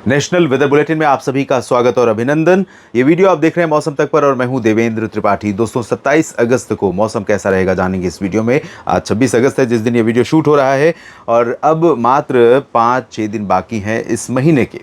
National weather bulletin में आप सभी का स्वागत और अभिनंदन। ये वीडियो आप देख रहे हैं मौसम तक पर और मैं हूं देवेंद्र त्रिपाठी। दोस्तों 27 अगस्त को मौसम कैसा रहेगा जानेंगे इस वीडियो में। आज 26 अगस्त है जिस दिन ये वीडियो शूट हो रहा है और अब मात्र 5-6 दिन बाकी हैं इस महीने के।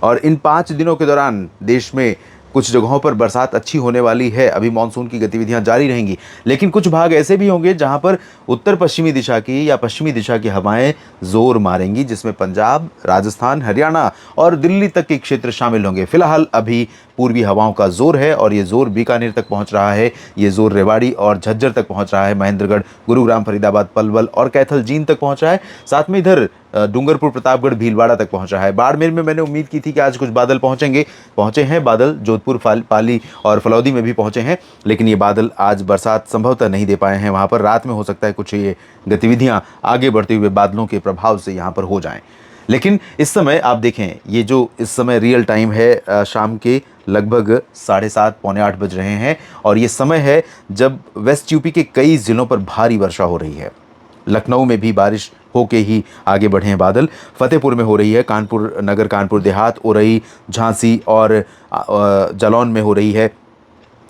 और इन 5 दिनों के दौरान देश में कुछ जगहों पर बरसात अच्छी होने वाली है। अभी मानसून की गतिविधियां जारी रहेंगी, लेकिन कुछ भाग ऐसे भी होंगे जहां पर उत्तर पश्चिमी दिशा की या पश्चिमी दिशा की हवाएं जोर मारेंगी, जिसमें पंजाब, राजस्थान, हरियाणा और दिल्ली तक के क्षेत्र शामिल होंगे। फिलहाल अभी पूर्वी हवाओं का जोर है और ये जोर बीकानेर तक पहुंच रहा है, ये जोर रेवाड़ी और झज्जर तक पहुंच रहा है, महेंद्रगढ़, गुरुग्राम, फरीदाबाद, पलवल और कैथल जींद तक पहुंच रहा है। साथ में इधर डूंगरपुर, प्रतापगढ़, भीलवाड़ा तक पहुंच रहा है। बाड़मेर में मैंने उम्मीद की थी कि आज कुछ बादल पहुंचेंगे, पहुंचे हैं बादल। जोधपुर, पाली और फलौदी में भी पहुंचे हैं, लेकिन ये बादल आज बरसात संभवतः नहीं दे पाए हैं। वहां पर रात में हो सकता है कुछ ये गतिविधियां आगे बढ़ते हुए बादलों के प्रभाव से यहां पर हो जाएं। लेकिन इस समय आप देखें, ये जो इस समय रियल टाइम है, शाम के लगभग 7:30 पौने 8 बज रहे हैं और ये समय है जब वेस्ट यूपी के कई ज़िलों पर भारी वर्षा हो रही है। लखनऊ में भी बारिश होके ही आगे बढ़े हैं बादल। फतेहपुर में हो रही है, कानपुर नगर, कानपुर देहात, उरई, झांसी और जालौन में हो रही है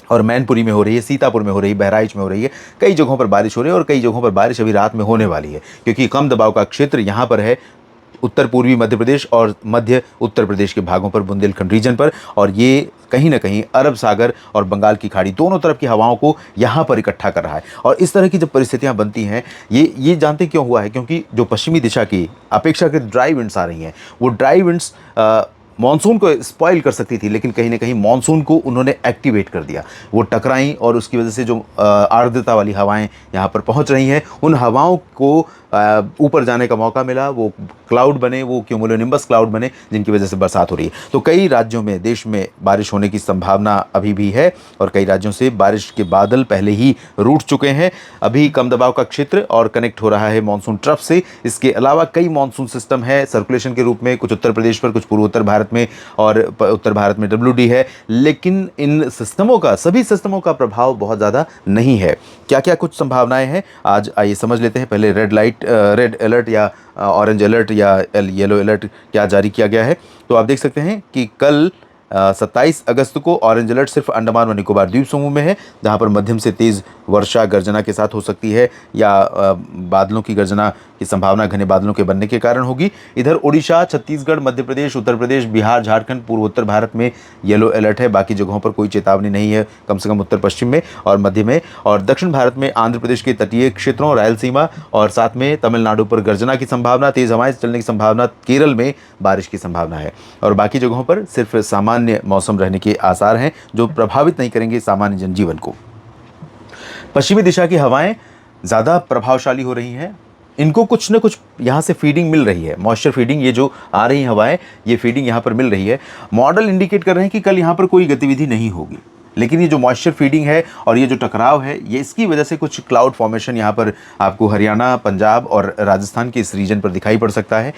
और मैनपुरी में हो रही है, सीतापुर में हो रही है, बहराइच में हो रही है। कई जगहों पर बारिश हो रही है और कई जगहों पर बारिश अभी रात में होने वाली है, क्योंकि कम दबाव का क्षेत्र यहाँ पर है उत्तर पूर्वी मध्य प्रदेश और मध्य उत्तर प्रदेश के भागों पर, बुंदेलखंड रीजन पर, और ये कहीं ना कहीं अरब सागर और बंगाल की खाड़ी दोनों तरफ की हवाओं को यहाँ पर इकट्ठा कर रहा है। और इस तरह की जब परिस्थितियाँ बनती हैं, ये जानते क्यों हुआ है? क्योंकि जो पश्चिमी दिशा की अपेक्षाकृत ड्राई विंड्स आ रही हैं, वो ड्राई विंड्स मॉनसून को स्पॉइल कर सकती थी, लेकिन कहीं ना कहीं मॉनसून को उन्होंने एक्टिवेट कर दिया। वो टकराई और उसकी वजह से जो आर्द्रता वाली हवाएं यहाँ पर पहुँच रही हैं, उन हवाओं को ऊपर जाने का मौका मिला। वो क्लाउड बने, वो क्यूमुलोनिम्बस क्लाउड बने, जिनकी वजह से बरसात हो रही है। तो कई राज्यों में देश में बारिश होने की संभावना अभी भी है और कई राज्यों से बारिश के बादल पहले ही रूठ चुके हैं। अभी कम दबाव का क्षेत्र और कनेक्ट हो रहा है मानसून ट्रफ से। इसके अलावा कई मानसून सिस्टम है सर्कुलेशन के रूप में, कुछ उत्तर प्रदेश पर, कुछ पूर्वोत्तर भारत में और उत्तर भारत में WD है। लेकिन इन सिस्टमों का, सभी सिस्टमों का प्रभाव बहुत ज़्यादा नहीं है। क्या क्या कुछ संभावनाएं हैं आज आइए समझ लेते हैं। पहले रेड अलर्ट या ऑरेंज अलर्ट या येलो अलर्ट क्या जारी किया गया है। तो आप देख सकते हैं कि कल 27 अगस्त को ऑरेंज अलर्ट सिर्फ अंडमान व निकोबार द्वीप समूह में है, जहां पर मध्यम से तेज़ वर्षा गर्जना के साथ हो सकती है या बादलों की गर्जना की संभावना घने बादलों के बनने के कारण होगी। इधर उड़ीसा, छत्तीसगढ़, मध्य प्रदेश, उत्तर प्रदेश, बिहार, झारखंड, पूर्वोत्तर भारत में येलो अलर्ट है। बाकी जगहों पर कोई चेतावनी नहीं है, कम से कम उत्तर पश्चिम में और मध्य में। और दक्षिण भारत में आंध्र प्रदेश के तटीय क्षेत्रों, रायलसीमा और साथ में तमिलनाडु पर गर्जना की संभावना, तेज़ हवाएं चलने की संभावना, केरल में बारिश की संभावना है। और बाकी जगहों पर सिर्फ सामान्य मौसम रहने के आसार हैं, जो प्रभावित नहीं करेंगे सामान्य जनजीवन को। पश्चिमी दिशा की हवाएं ज़्यादा प्रभावशाली हो रही हैं। इनको कुछ न कुछ यहाँ से फीडिंग मिल रही है, मॉइस्चर फीडिंग। ये जो आ रही हवाएं, ये फीडिंग यहाँ पर मिल रही है। मॉडल इंडिकेट कर रहे हैं कि कल यहाँ पर कोई गतिविधि नहीं होगी, लेकिन ये जो मॉइस्चर फीडिंग है और ये जो टकराव है, ये इसकी वजह से कुछ क्लाउड फॉर्मेशन यहाँ पर आपको हरियाणा, पंजाब और राजस्थान के इस रीजन पर दिखाई पड़ सकता है।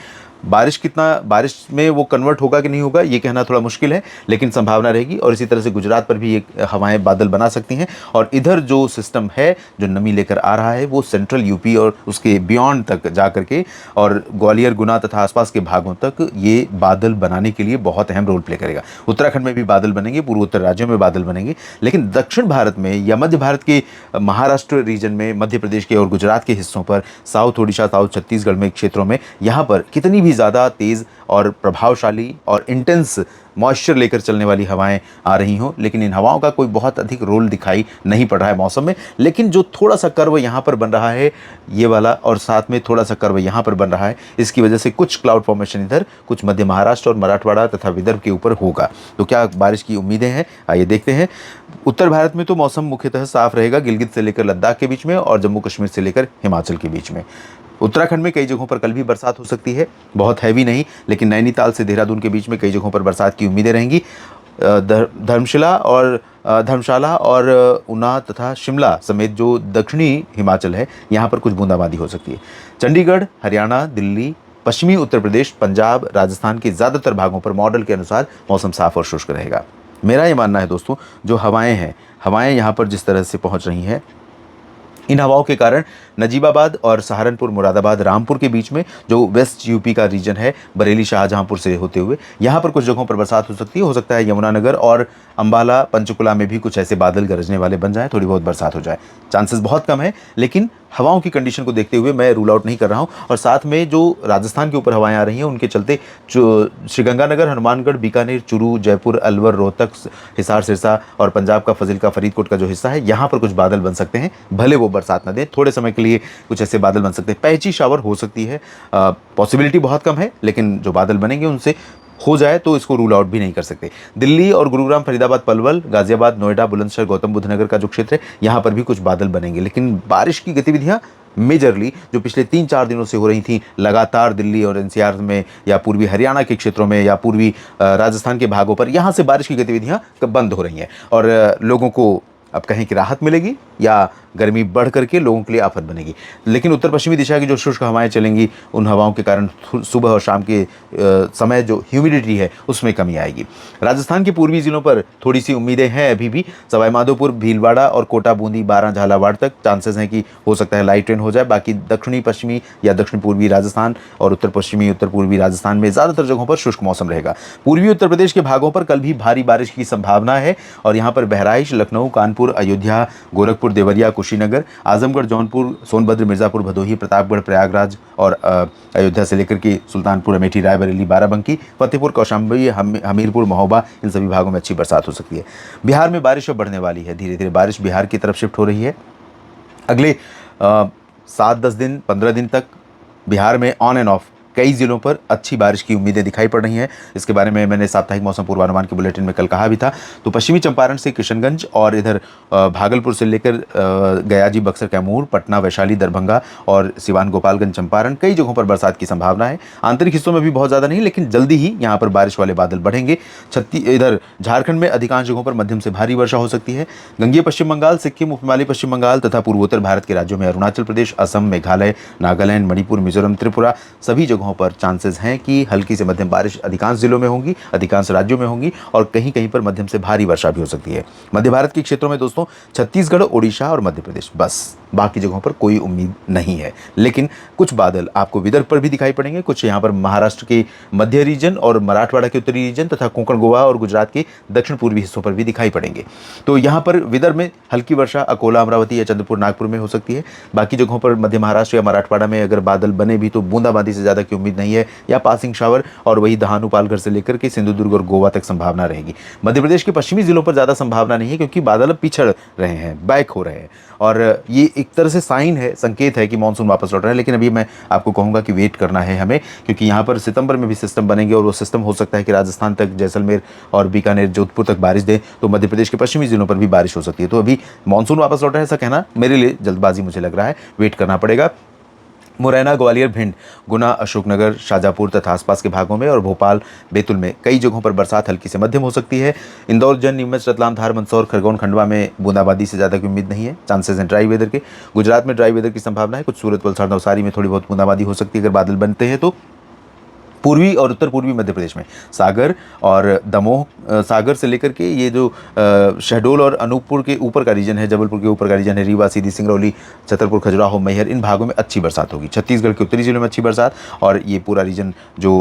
बारिश में वो कन्वर्ट होगा कि नहीं होगा ये कहना थोड़ा मुश्किल है, लेकिन संभावना रहेगी। और इसी तरह से गुजरात पर भी ये हवाएं बादल बना सकती हैं। और इधर जो सिस्टम है जो नमी लेकर आ रहा है, वो सेंट्रल यूपी और उसके बियॉन्ड तक जा करके और ग्वालियर, गुना तथा आसपास के भागों तक ये बादल बनाने के लिए बहुत अहम रोल प्ले करेगा। उत्तराखंड में भी बादल बनेंगे, पूर्वोत्तर राज्यों में बादल बनेंगे, लेकिन दक्षिण भारत में या मध्य भारत के महाराष्ट्र रीजन में, मध्य प्रदेश के और गुजरात के हिस्सों पर, साउथ ओडिशा, साउथ छत्तीसगढ़ में क्षेत्रों में यहाँ पर कितनी ज़्यादा तेज़ और प्रभावशाली और इंटेंस मॉइस्चर लेकर चलने वाली हवाएं आ रही हों, लेकिन इन हवाओं का कोई बहुत अधिक रोल दिखाई नहीं पड़ रहा है मौसम में। लेकिन जो थोड़ा सा कर्व यहाँ पर बन रहा है, ये वाला, और साथ में थोड़ा सा कर्व यहाँ पर बन रहा है, इसकी वजह से कुछ क्लाउड फॉर्मेशन इधर, कुछ मध्य महाराष्ट्र और मराठवाड़ा तथा विदर्भ के ऊपर होगा। तो क्या बारिश की उम्मीदें हैं, आइए देखते हैं। उत्तर भारत में तो मौसम मुख्यतः साफ रहेगा, गिलगित से लेकर लद्दाख के बीच में और जम्मू कश्मीर से लेकर हिमाचल के बीच में। उत्तराखंड में कई जगहों पर कल भी बरसात हो सकती है, बहुत हैवी नहीं, लेकिन नैनीताल से देहरादून के बीच में कई जगहों पर बरसात की उम्मीदें रहेंगी। धर्मशाला और ऊना तथा शिमला समेत जो दक्षिणी हिमाचल है, यहाँ पर कुछ बूंदाबांदी हो सकती है। चंडीगढ़, हरियाणा, दिल्ली, पश्चिमी उत्तर प्रदेश, पंजाब, राजस्थान के ज़्यादातर भागों पर मॉडल के अनुसार मौसम साफ और शुष्क रहेगा। मेरा ये मानना है दोस्तों, जो हवाएं हैं, हवाएं यहाँ पर जिस तरह से पहुँच रही हैं, इन हवाओं के कारण नजीबाबाद और सहारनपुर, मुरादाबाद, रामपुर के बीच में जो वेस्ट यूपी का रीजन है, बरेली, शाहजहांपुर से होते हुए, यहाँ पर कुछ जगहों पर बरसात हो सकती है। हो सकता है यमुनानगर और अंबाला, पंचकुला में भी कुछ ऐसे बादल गरजने वाले बन जाए, थोड़ी बहुत बरसात हो जाए। चांसेस बहुत कम है, लेकिन हवाओं की कंडीशन को देखते हुए मैं रूल आउट नहीं कर रहा हूं। और साथ में जो राजस्थान के ऊपर हवाएं आ रही हैं, उनके चलते जो श्रीगंगानगर, हनुमानगढ़, बीकानेर, चूरू, जयपुर, अलवर, रोहतक, हिसार, सिरसा और पंजाब का फजिल्का, फरीदकोट का जो हिस्सा है, यहाँ पर कुछ बादल बन सकते हैं। भले वो बरसात न दें, थोड़े समय के लिए कुछ ऐसे बादल बन सकते हैं। पैची शावर हो सकती है, पॉसिबिलिटी बहुत कम है, लेकिन जो बादल बनेंगे उनसे हो जाए तो इसको रूल आउट भी नहीं कर सकते। दिल्ली और गुरुग्राम, फरीदाबाद, पलवल, गाजियाबाद, नोएडा, बुलंदशहर, गौतम बुद्ध नगर का जो क्षेत्र है, यहाँ पर भी कुछ बादल बनेंगे। लेकिन बारिश की गतिविधियां मेजरली जो पिछले 3-4 दिनों से हो रही थी लगातार दिल्ली और एनसीआर में, या पूर्वी हरियाणा के क्षेत्रों में, या पूर्वी राजस्थान के भागों पर, यहाँ से बारिश की गतिविधियां बंद हो रही हैं। और लोगों को अब कहें कि राहत मिलेगी या गर्मी बढ़ करके लोगों के लिए आफत बनेगी। लेकिन उत्तर पश्चिमी दिशा की जो शुष्क हवाएं चलेंगी, उन हवाओं के कारण सुबह और शाम के समय जो ह्यूमिडिटी है उसमें कमी आएगी। राजस्थान के पूर्वी जिलों पर थोड़ी सी उम्मीदें हैं अभी भी। सवाई माधोपुर, भीलवाड़ा और कोटा, बूंदी, बारां, झालावाड़ तक चांसेस हैं कि हो सकता है लाइट रेन हो जाए। बाकी दक्षिणी पश्चिमी या दक्षिण पूर्वी राजस्थान और उत्तर पश्चिमी, उत्तर पूर्वी राजस्थान में ज़्यादातर जगहों पर शुष्क मौसम रहेगा। पूर्वी उत्तर प्रदेश के भागों पर कल भी भारी बारिश की संभावना है, और यहाँ पर बहराइच, लखनऊ, कानपुर, अयोध्या, गोरखपुर, देवरिया, कुशीनगर, आजमगढ़, जौनपुर, सोनभद्र, मिर्जापुर, भदोही, प्रतापगढ़, प्रयागराज और अयोध्या से लेकर के सुल्तानपुर, अमेठी, रायबरेली, बाराबंकी, फतेहपुर, कौशाम्बी, हमीरपुर, महोबा, इन सभी भागों में अच्छी बरसात हो सकती है। बिहार में बारिश अब बढ़ने वाली है, धीरे धीरे बारिश बिहार की तरफ शिफ्ट हो रही है। अगले 7-10 दिन, 15 दिन तक बिहार में ऑन एंड ऑफ कई जिलों पर अच्छी बारिश की उम्मीदें दिखाई पड़ रही हैं। इसके बारे में मैंने साप्ताहिक मौसम पूर्वानुमान के बुलेटिन में कल कहा भी था। तो पश्चिमी चंपारण से किशनगंज और इधर भागलपुर से लेकर गयाजी, बक्सर, कैमूर, पटना, वैशाली, दरभंगा और सिवान, गोपालगंज, चंपारण, कई जगहों पर बरसात की संभावना है। आंतरिक हिस्सों में भी बहुत ज़्यादा नहीं, लेकिन जल्दी ही यहाँ पर बारिश वाले बादल बढ़ेंगे। इधर झारखंड में अधिकांश जगहों पर मध्यम से भारी वर्षा हो सकती है। गंगीय पश्चिम बंगाल, सिक्किम, उपहिमालय पश्चिम बंगाल तथा पूर्वोत्तर भारत के राज्यों में अरुणाचल प्रदेश, असम, मेघालय, नागालैंड, मणिपुर, मिजोरम, त्रिपुरा, सभी जगहों पर चांसेस हैं कि हल्की से मध्यम बारिश अधिकांश जिलों में होंगी, अधिकांश राज्यों में होंगी, और कहीं कहीं पर मध्यम से भारी वर्षा भी हो सकती है। मध्य भारत के क्षेत्रों में दोस्तों छत्तीसगढ़, ओडिशा और मध्य प्रदेश, बस बाकी जगहों पर कोई उम्मीद नहीं है। लेकिन कुछ बादल आपको विदर्भ पर भी दिखाई पड़ेंगे, कुछ यहाँ पर महाराष्ट्र के मध्य रीजन और मराठवाड़ा के उत्तरी रीजन तथा कोंकण, गोवा और गुजरात के दक्षिण पूर्वी हिस्सों पर भी दिखाई पड़ेंगे। तो यहाँ पर विदर्भ में हल्की वर्षा अकोला, अमरावती या चंद्रपुर, नागपुर में हो सकती है। बाकी जगहों पर मध्य महाराष्ट्र या मराठवाड़ा में अगर बादल बने भी तो बूंदाबांदी से ज़्यादा की उम्मीद नहीं है, या पासिंग शावर, और वही दहानु, पालघर से लेकर के सिंधुदुर्ग और गोवा तक संभावना रहेगी। मध्य प्रदेश के पश्चिमी जिलों पर ज़्यादा संभावना नहीं है, क्योंकि बादल पिछड़ रहे हैं, बैक हो रहे हैं, और ये एक तरह से साइन है, संकेत है कि मानसून वापस लौट रहा है। लेकिन अभी मैं आपको कहूँगा कि वेट करना है हमें, क्योंकि यहाँ पर सितंबर में भी सिस्टम बनेंगे, और वो सिस्टम हो सकता है कि राजस्थान तक, जैसलमेर और बीकानेर, जोधपुर तक बारिश दे, तो मध्य प्रदेश के पश्चिमी जिलों पर भी बारिश हो सकती है। तो अभी मानसून वापस लौट रहा है ऐसा कहना मेरे लिए जल्दबाजी मुझे लग रहा है, वेट करना पड़ेगा। मुरैना, ग्वालियर, भिंड, गुना, अशोकनगर, शाजापुर तथा आसपास के भागों में और भोपाल, बैतूल में कई जगहों पर बरसात हल्की से मध्यम हो सकती है। इंदौर, जन, नीमच, रतलाम, धार, मंदसौर, खरगोन, खंडवा में बूंदाबांदी से ज़्यादा की उम्मीद नहीं है, चांसेस हैं ड्राई वेदर के। गुजरात में ड्राई वेदर की संभावना है, कुछ सूरत, वलसाड़, नवसारी में थोड़ी बहुत बूंदाबांदी हो सकती है अगर बादल बनते हैं तो। पूर्वी और उत्तर पूर्वी मध्य प्रदेश में सागर और दमोह, सागर से लेकर के ये जो शहडोल और अनूपपुर के ऊपर का रीजन है, जबलपुर के ऊपर का रीजन है, रीवा, सीधी, सिंगरौली, छतरपुर, खजुराहो, मैहर, इन भागों में अच्छी बरसात होगी। छत्तीसगढ़ के उत्तरी जिलों में अच्छी बरसात, और ये पूरा रीजन जो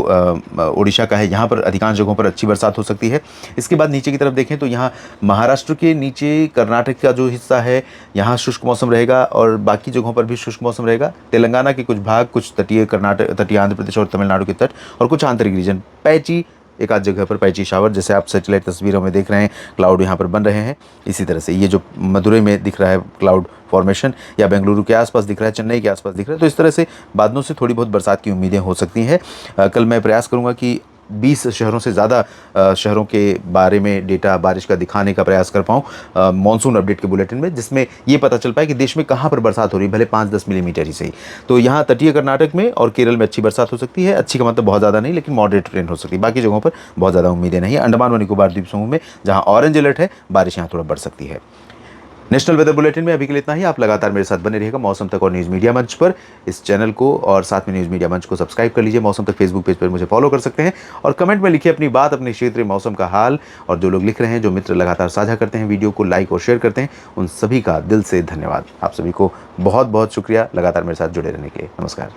ओडिशा का है, यहाँ पर अधिकांश जगहों पर अच्छी बरसात हो सकती है। इसके बाद नीचे की तरफ देखें तो यहाँ महाराष्ट्र के नीचे कर्नाटक का जो हिस्सा है, यहाँ शुष्क मौसम रहेगा, और बाकी जगहों पर भी शुष्क मौसम रहेगा। तेलंगाना के कुछ भाग, कुछ तटीय कर्नाटक, तटीय आंध्र प्रदेश और तमिलनाडु के तट, और कुछ आंतरिक रीजन, पैची, एक आध जगह पर पैची शावर, जैसे आप सैटेलाइट तस्वीरों में देख रहे हैं, क्लाउड यहाँ पर बन रहे हैं। इसी तरह से ये जो मदुरई में दिख रहा है क्लाउड फॉर्मेशन, या बेंगलुरु के आसपास दिख रहा है, चेन्नई के आसपास दिख रहा है, तो इस तरह से बादलों से थोड़ी बहुत बरसात की उम्मीदें हो सकती हैं। कल मैं प्रयास करूँगा कि 20 शहरों से ज़्यादा शहरों के बारे में डेटा बारिश का दिखाने का प्रयास कर पाऊँ मॉनसून अपडेट के बुलेटिन में, जिसमें ये पता चल पाए कि देश में कहाँ पर बरसात हो रही है, भले 5-10 मिलीमीटर ही सही। तो यहाँ तटीय कर्नाटक में और केरल में अच्छी बरसात हो सकती है, अच्छी का मतलब बहुत ज़्यादा नहीं, लेकिन मॉडरेट रेन हो सकती है। बाकी जगहों पर बहुत ज़्यादा उम्मीदें नहीं है। अंडमान व निकोबार द्वीप समूह में जहाँ ऑरेंज अलर्ट है, बारिश यहाँ थोड़ा बढ़ सकती है। नेशनल वेदर बुलेटिन में अभी के लिए इतना ही। आप लगातार मेरे साथ बने रहिएगा मौसम तक और न्यूज़ मीडिया मंच पर। इस चैनल को और साथ में न्यूज़ मीडिया मंच को सब्सक्राइब कर लीजिए। मौसम तक फेसबुक पेज पर मुझे फॉलो कर सकते हैं और कमेंट में लिखिए अपनी बात, अपने क्षेत्रीय मौसम का हाल। और जो लोग लिख रहे हैं, जो मित्र लगातार साझा करते हैं, वीडियो को लाइक और शेयर करते हैं, उन सभी का दिल से धन्यवाद। आप सभी को बहुत बहुत शुक्रिया लगातार मेरे साथ जुड़े रहने के लिए। नमस्कार।